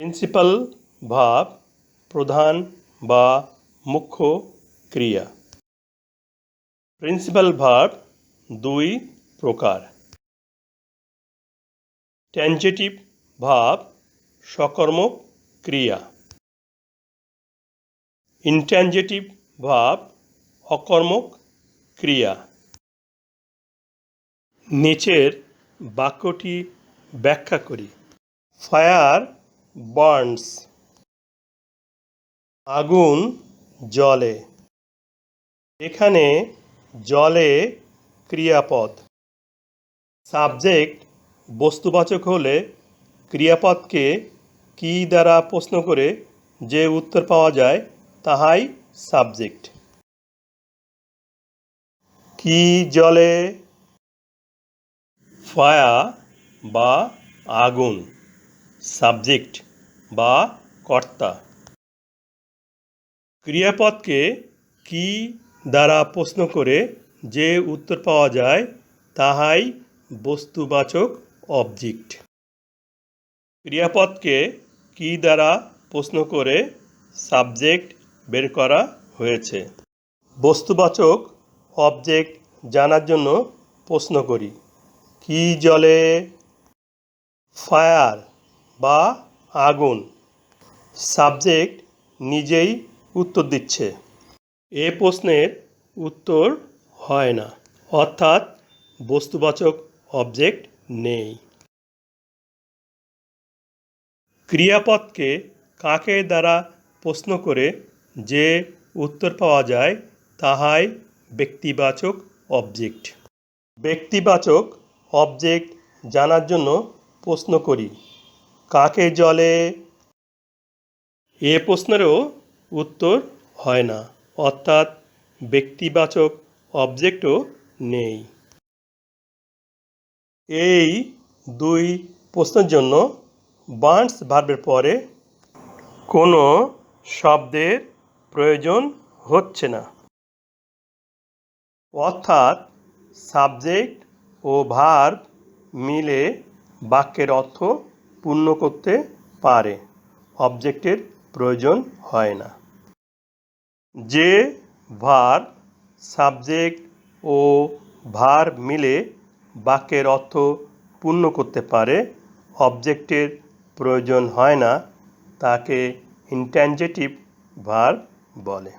Principal verb প্রধান বা মুখ্য ক্রিয়া। প্রিন্সিপাল ভার্ব দুই প্রকার। ট্যানজেটিভ ভার্ব সকর্মক ক্রিয়া। ইনট্যানজেটিভ ভার্ব অকর্মক ক্রিয়া। নিচের বাক্যটি ব্যাখ্যা করি। ফায়ার বার্নস, আগুন জ্বলে। এখানে জ্বলে ক্রিয়াপদ। সাবজেক্ট বস্তুবাচক হলে ক্রিয়াপদকে কি দ্বারা প্রশ্ন করে যে উত্তর পাওয়া যায় তাহাই সাবজেক্ট। কি জ্বলে? ফায়ার বা আগুন, সাবজেক্ট বা কর্তা। ক্রিয়াপদকে কি দ্বারা প্রশ্ন করে যে উত্তর পাওয়া যায় তাহাই বস্তুবাচক অবজেক্ট। ক্রিয়াপদকে কি দ্বারা প্রশ্ন করে সাবজেক্ট বের করা হয়েছে। বস্তুবাচক অবজেক্ট জানার জন্য প্রশ্ন করি। কি জ্বলে? ফায়ার বা আগুন। সাবজেক্ট নিজেই উত্তর দিচ্ছে। এ প্রশ্নের উত্তর হয় না, অর্থাৎ বস্তুবাচক অবজেক্ট নেই। ক্রিয়াপদকে কাকে দ্বারা প্রশ্ন করে যে উত্তর পাওয়া যায় তাহাই ব্যক্তিবাচক অবজেক্ট। ব্যক্তিবাচক অবজেক্ট জানার জন্য প্রশ্ন করি। কাকে জ্বলে? এ প্রশ্নেরও উত্তর হয় না, অর্থাৎ ব্যক্তিবাচক অবজেক্টও নেই। এই দুই প্রশ্নের জন্য বার্নস ভার্বের পরে কোনো শব্দের প্রয়োজন হচ্ছে না, অর্থাৎ সাবজেক্ট ও ভার্ব মিলে বাক্যের অর্থ পূর্ণ করতে পারে, অবজেক্টের প্রয়োজন হয় না। যে ভার্ব সাবজেক্ট ও ভার্ব মিলে বাক্যের অর্থ পূর্ণ করতে পারে, অবজেক্টের প্রয়োজন হয় না, তাকে ইনট্যানজেটিভ ভার্ব বলে।